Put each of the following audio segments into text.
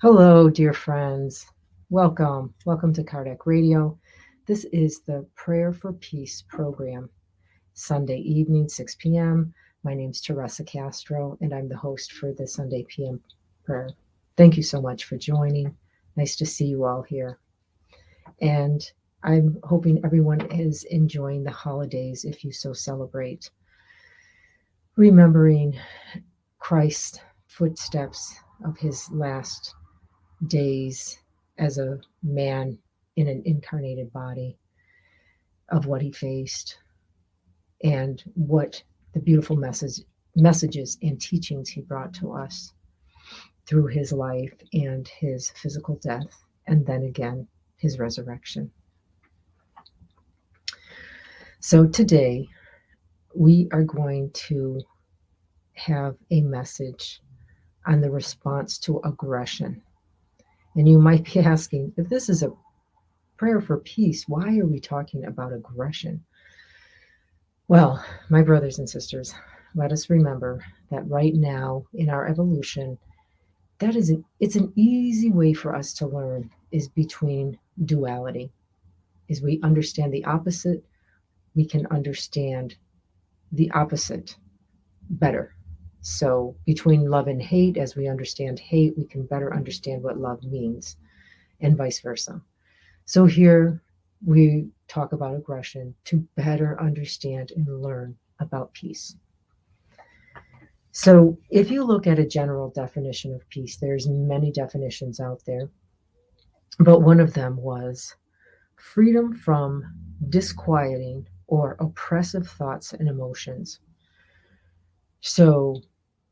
Hello, dear friends. Welcome. Welcome to Kardec Radio. This is the Prayer for Peace program, Sunday evening, 6 p.m. My name's Teresa Castro, and I'm the host for the Sunday p.m. prayer. Thank you so much for joining. Nice to see you all here. And I'm hoping everyone is enjoying the holidays if you so celebrate. Remembering Christ's footsteps of his last days as a man in an incarnated body, of what he faced and what the beautiful messages and teachings he brought to us through his life and his physical death, and then again his resurrection. So today we are going to have a message on the response to aggression. And you might be asking, if this is a prayer for peace, why are we talking about aggression? Well, my brothers and sisters, let us remember that right now in our evolution, it's an easy way for us to learn is between duality. As we understand the opposite, we can understand the opposite better. So between love and hate, as we understand hate, we can better understand what love means, and vice versa. So here we talk about aggression to better understand and learn about peace. So if you look at a general definition of peace, there's many definitions out there, but one of them was freedom from disquieting or oppressive thoughts and emotions. So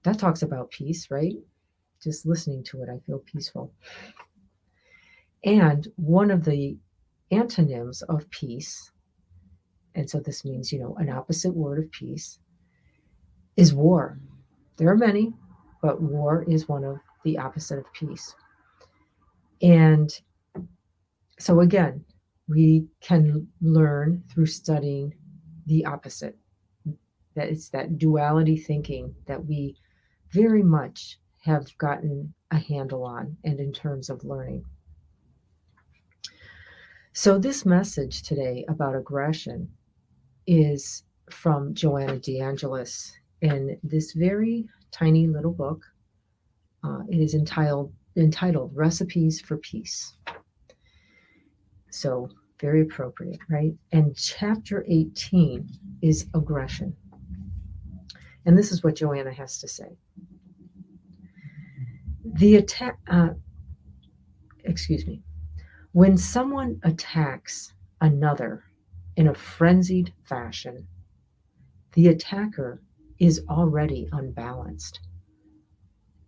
that talks about peace, right? Just listening to it, I feel peaceful. And one of the antonyms of peace, and so this means, an opposite word of peace, is war. There are many, but war is one of the opposite of peace. And so again, we can learn through studying the opposite. That it's that duality thinking that we very much have gotten a handle on, and in terms of learning. So this message today about aggression is from JoAnna de Ângelis in this very tiny little book. It is entitled Recipes for Peace. So very appropriate, right? And chapter 18 is aggression. And this is what JoAnna has to say. When someone attacks another in a frenzied fashion, the attacker is already unbalanced.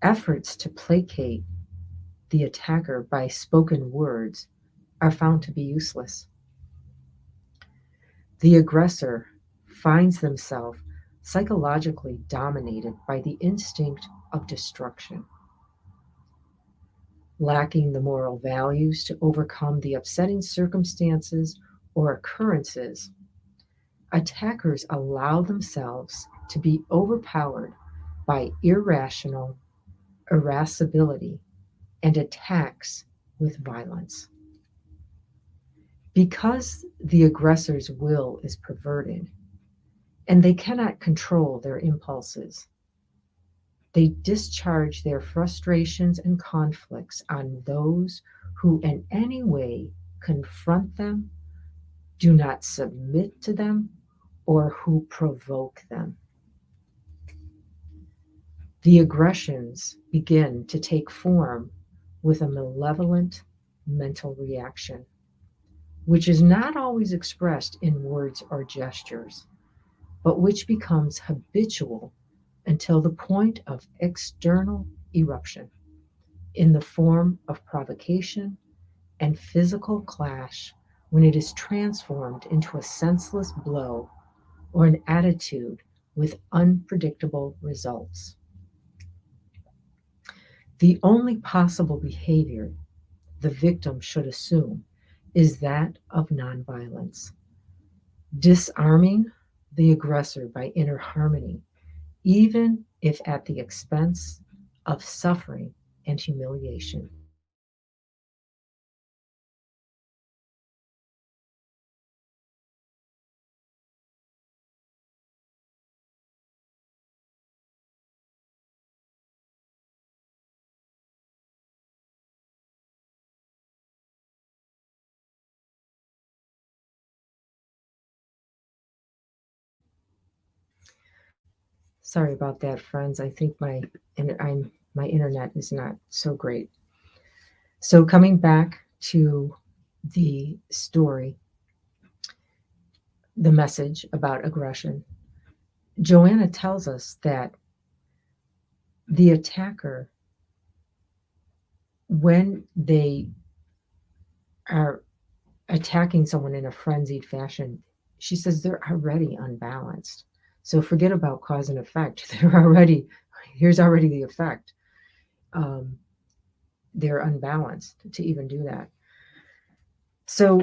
Efforts to placate the attacker by spoken words are found to be useless. The aggressor finds themselves psychologically dominated by the instinct of destruction. Lacking the moral values to overcome the upsetting circumstances or occurrences, attackers allow themselves to be overpowered by irrational irascibility and attacks with violence. Because the aggressor's will is perverted and they cannot control their impulses, they discharge their frustrations and conflicts on those who in any way confront them, do not submit to them, or who provoke them. The aggressions begin to take form with a malevolent mental reaction, which is not always expressed in words or gestures, but which becomes habitual until the point of external eruption in the form of provocation and physical clash, when it is transformed into a senseless blow or an attitude with unpredictable results. The only possible behavior the victim should assume is that of nonviolence, disarming the aggressor by inner harmony, even if at the expense of suffering and humiliation. Sorry about that, friends. I think my internet is not so great. So coming back to the story, the message about aggression, JoAnna tells us that the attacker, when they are attacking someone in a frenzied fashion, she says they're already unbalanced. So forget about cause and effect. Here's already the effect. They're unbalanced to even do that. So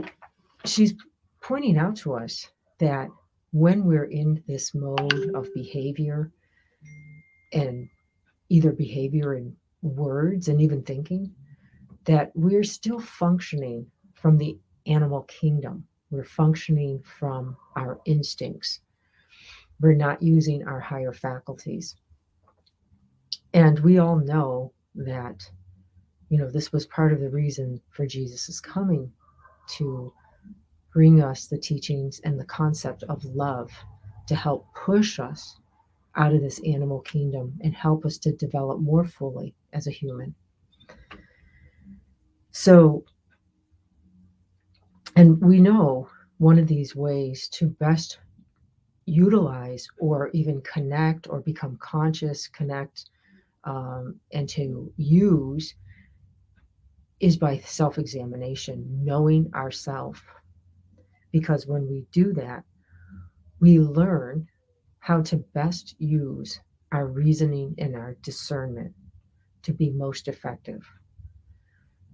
she's pointing out to us that when we're in this mode of behavior, and either behavior in words and even thinking, that we're still functioning from the animal kingdom. We're functioning from our instincts. We're not using our higher faculties. And we all know that, this was part of the reason for Jesus' coming, to bring us the teachings and the concept of love, to help push us out of this animal kingdom and help us to develop more fully as a human. So, and we know one of these ways to best utilize or even connect or become conscious, connect, and to use is by self-examination, knowing ourselves. Because when we do that, we learn how to best use our reasoning and our discernment to be most effective.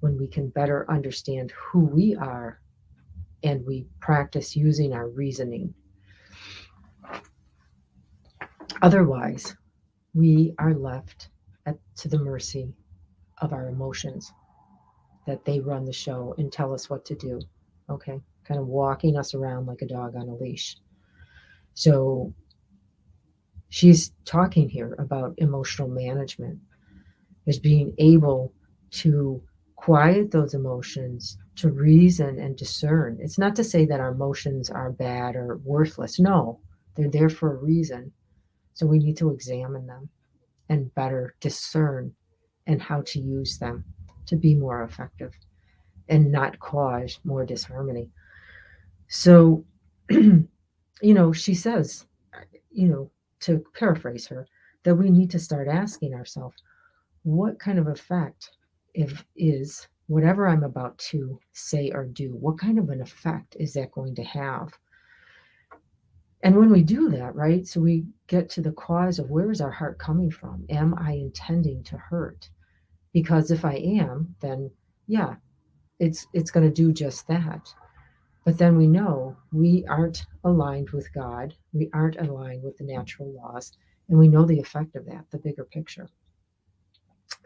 When we can better understand who we are and we practice using our reasoning. Otherwise, we are left to the mercy of our emotions, that they run the show and tell us what to do. Okay, kind of walking us around like a dog on a leash. So she's talking here about emotional management as being able to quiet those emotions, to reason and discern. It's not to say that our emotions are bad or worthless. No, they're there for a reason. So we need to examine them and better discern and how to use them to be more effective and not cause more disharmony. So, she says, to paraphrase her, that we need to start asking ourselves, what kind of effect is whatever I'm about to say or do, what kind of an effect is that going to have? And when we do that, right, so we get to the cause of where is our heart coming from? Am I intending to hurt? Because if I am, then yeah, it's going to do just that. But then we know we aren't aligned with God. We aren't aligned with the natural laws. And we know the effect of that, the bigger picture.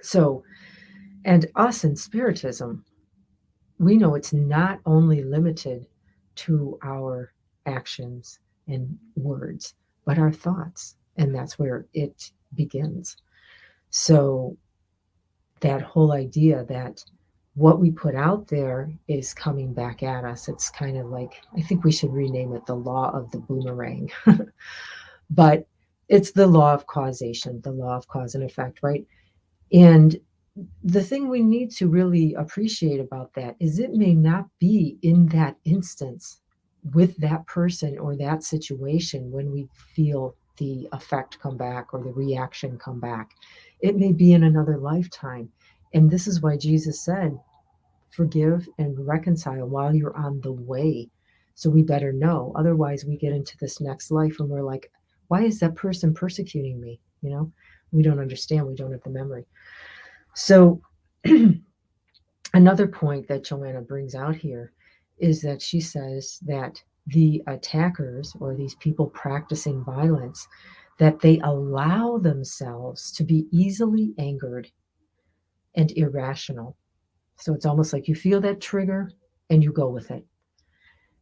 So, and us in Spiritism, we know it's not only limited to our actions and words, but our thoughts. And that's where it begins. So that whole idea that what we put out there is coming back at us. It's kind of like, I think we should rename it the law of the boomerang. But it's the law of causation, the law of cause and effect, right? And the thing we need to really appreciate about that is it may not be in that instance with that person or that situation when we feel the effect come back or the reaction come back. It may be in another lifetime. And this is why Jesus said, forgive and reconcile while you're on the way. So we better know. Otherwise, we get into this next life and we're like, why is that person persecuting me? We don't understand. We don't have the memory. So another point that JoAnna brings out here is that she says that the attackers or these people practicing violence, that they allow themselves to be easily angered and irrational. So it's almost like you feel that trigger and you go with it.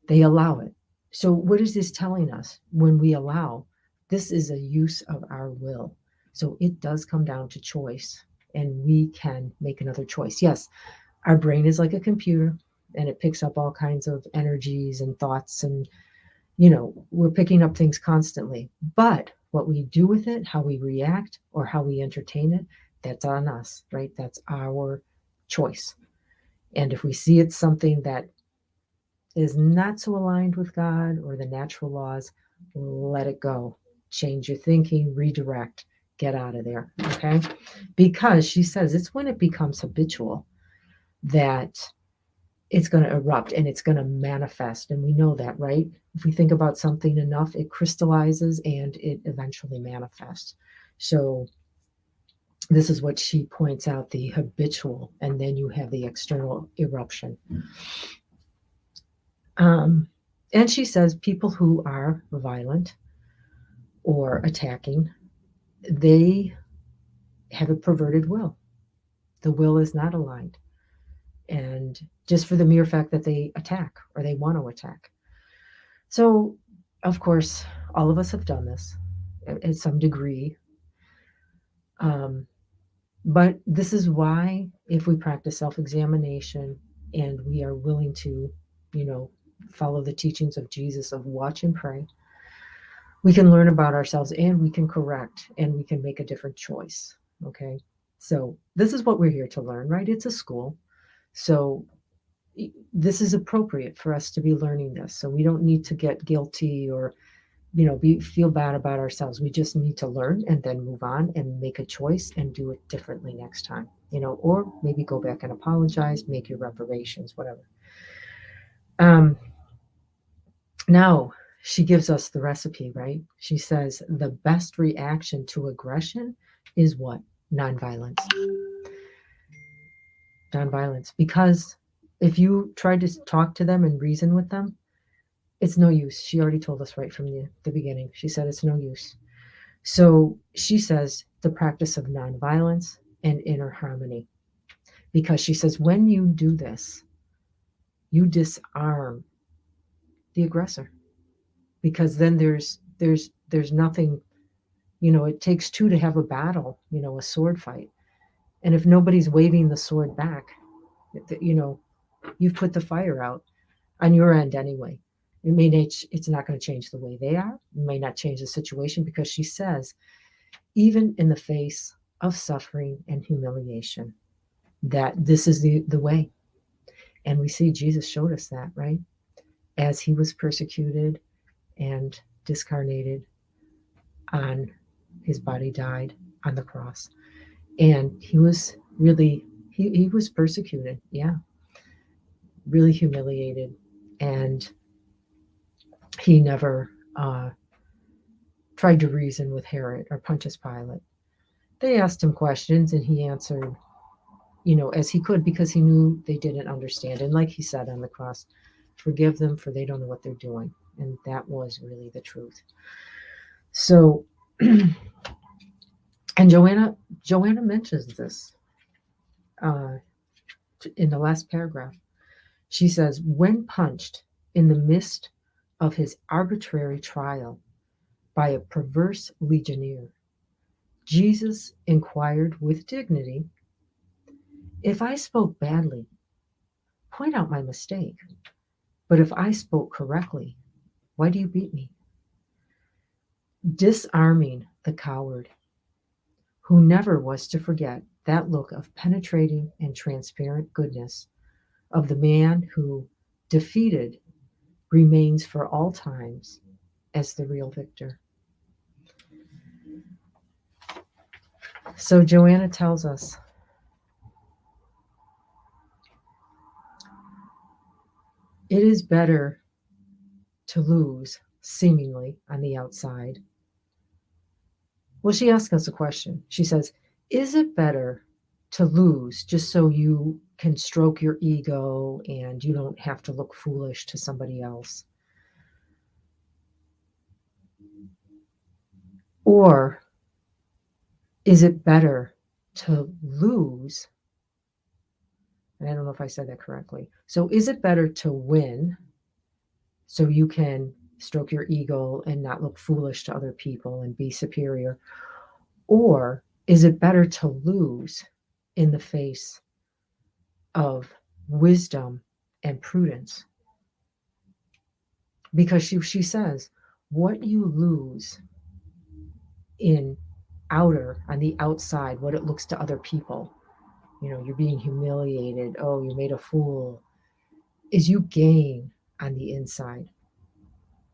They allow it. So what is this telling us? When we allow, this is a use of our will. So it does come down to choice, and we can make another choice. Yes, our brain is like a computer and it picks up all kinds of energies and thoughts, and we're picking up things constantly. But What we do with it, how we react, or how we entertain it, that's on us, right? That's our choice. And if we see it's something that is not so aligned with God or the natural laws, let it go. Change your thinking, redirect, get out of there, okay? Because she says it's when it becomes habitual that it's going to erupt and it's going to manifest. And we know that, right? If we think about something enough, it crystallizes and it eventually manifests. So this is what she points out, the habitual, and then you have the external eruption. And she says people who are violent or attacking, they have a perverted will. The will is not aligned. And just for the mere fact that they attack or they want to attack. So, of course, all of us have done this at some degree. But this is why, if we practice self-examination and we are willing to, follow the teachings of Jesus of watch and pray, we can learn about ourselves and we can correct and we can make a different choice. Okay. So this is what we're here to learn, right? It's a school. So this is appropriate for us to be learning this. So we don't need to get guilty or, feel bad about ourselves. We just need to learn and then move on and make a choice and do it differently next time, or maybe go back and apologize, make your reparations, whatever. Now, she gives us the recipe, right? She says the best reaction to aggression is what? Nonviolence. Nonviolence. Because if you try to talk to them and reason with them, it's no use. She already told us right from the beginning. She said it's no use. So she says the practice of nonviolence and inner harmony. Because she says when you do this, you disarm the aggressor. Because then there's nothing, it takes two to have a battle, a sword fight. And if nobody's waving the sword back, you've put the fire out on your end anyway. It's not going to change the way they are. It may not change the situation, because she says, even in the face of suffering and humiliation, that this is the way. And we see Jesus showed us that, right? As he was persecuted and discarnated, on his body died on the cross. And he was really, he was persecuted, yeah, really humiliated. And he never tried to reason with Herod or Pontius Pilate. They asked him questions and he answered, as he could, because he knew they didn't understand. And like he said on the cross, forgive them, for they don't know what they're doing. And that was really the truth. So, and JoAnna mentions this in the last paragraph. She says, when punched in the midst of his arbitrary trial by a perverse legionnaire, Jesus inquired with dignity, if I spoke badly, point out my mistake. But if I spoke correctly, why do you beat me? Disarming the coward, who never was to forget that look of penetrating and transparent goodness of the man who, defeated, remains for all times as the real victor. So JoAnna tells us, it is better to lose, seemingly, on the outside. Well, she asks us a question. She says, is it better to lose just so you can stroke your ego and you don't have to look foolish to somebody else? Or is it better to lose? And I don't know if I said that correctly. So is it better to win so you can stroke your ego and not look foolish to other people and be superior? Or is it better to lose in the face of wisdom and prudence? Because she says, what you lose on the outside, what it looks to other people. You're being humiliated. Oh, you made a fool. Is you gain on the inside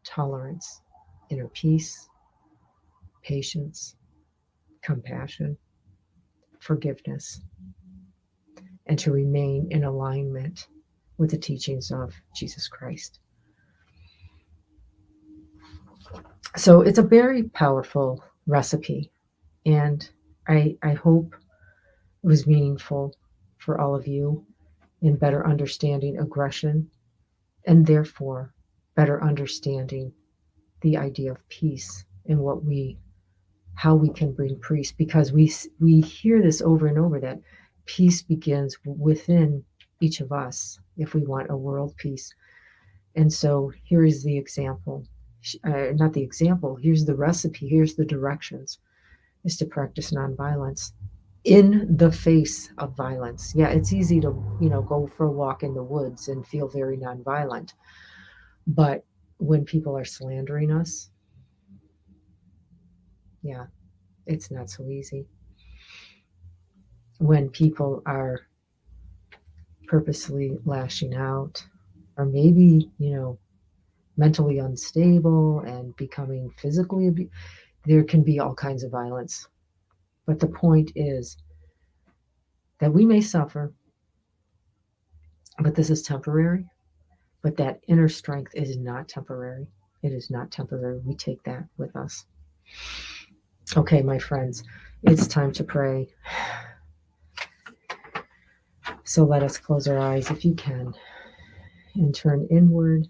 tolerance, inner peace, patience, compassion, forgiveness, and to remain in alignment with the teachings of Jesus Christ. So it's a very powerful recipe, and I hope it was meaningful for all of you in better understanding aggression, and therefore better understanding the idea of peace and how we can bring peace, because we hear this over and over, that peace begins within each of us if we want a world peace. And so here is the example, not the example, here's the recipe, here's the directions, is to practice nonviolence in the face of violence. Yeah, it's easy to, go for a walk in the woods and feel very nonviolent. But when people are slandering us, yeah, it's not so easy. When people are purposely lashing out, or maybe, mentally unstable and becoming physically abused, there can be all kinds of violence. But the point is that we may suffer, but this is temporary. But that inner strength is not temporary. It is not temporary. We take that with us. Okay, my friends, it's time to pray. So let us close our eyes if you can and turn inward,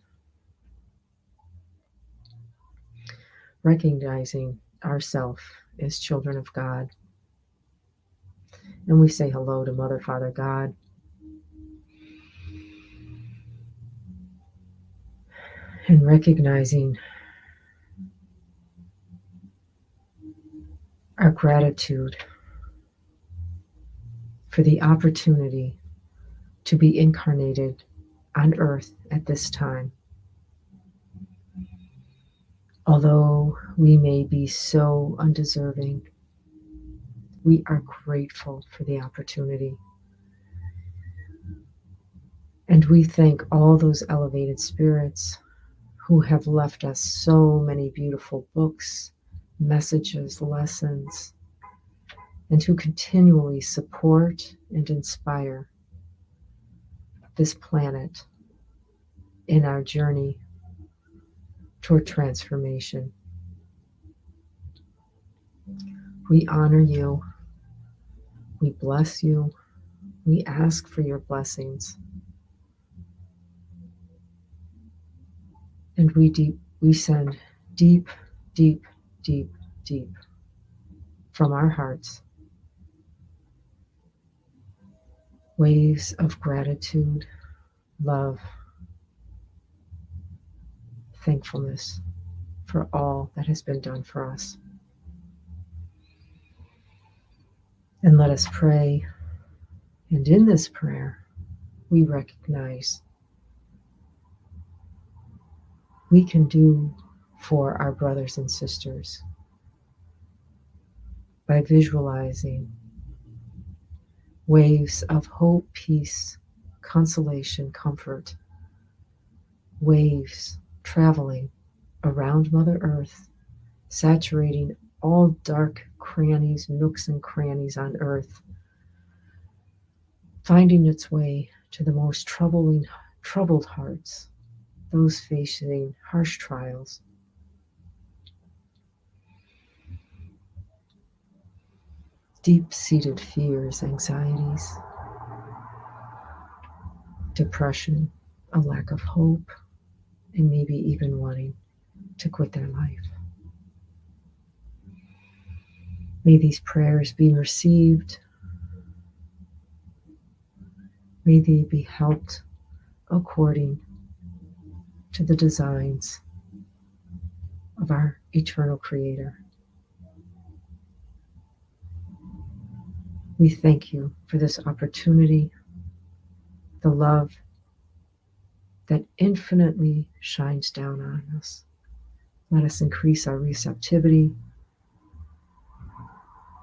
recognizing ourselves as children of God. And we say hello to Mother, Father, God. And recognizing our gratitude for the opportunity to be incarnated on earth at this time. Although we may be so undeserving, we are grateful for the opportunity. And we thank all those elevated spirits who have left us so many beautiful books, messages, lessons, and who continually support and inspire this planet in our journey toward transformation. We honor you. We bless you. We ask for your blessings. And we send deep, deep, deep, deep from our hearts waves of gratitude, love, thankfulness for all that has been done for us. And let us pray. And in this prayer, we recognize we can do for our brothers and sisters by visualizing waves of hope, peace, consolation, comfort, waves traveling around Mother Earth, saturating all dark crannies, nooks and crannies on earth, finding its way to the most troubled hearts, those facing harsh trials. Deep-seated fears, anxieties, depression, a lack of hope, and maybe even wanting to quit their life. May these prayers be received. May they be helped according to the designs of our eternal Creator. We thank you for this opportunity, the love that infinitely shines down on us. Let us increase our receptivity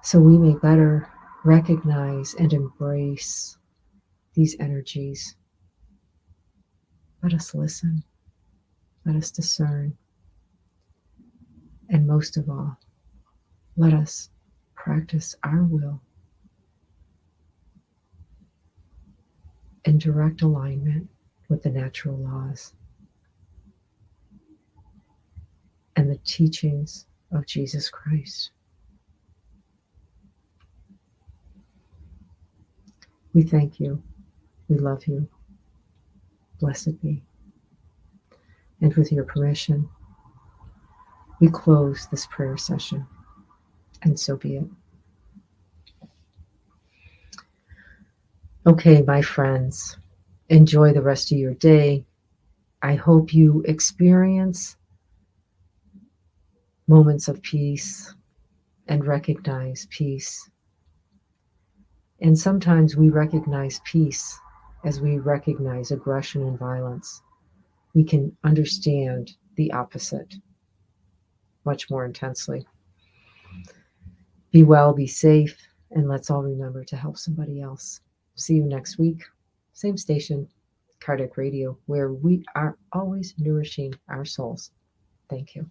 so we may better recognize and embrace these energies. Let us listen. Let us discern. And most of all, let us practice our will in direct alignment with the natural laws and the teachings of Jesus Christ. We thank you. We love you. Blessed be. And with your permission, we close this prayer session, and so be it. Okay, my friends, enjoy the rest of your day. I hope you experience moments of peace and recognize peace. And sometimes we recognize peace as we recognize aggression and violence. We can understand the opposite much more intensely. Be well, be safe, and let's all remember to help somebody else. See you next week. Same station, Kardec Radio, where we are always nourishing our souls. Thank you.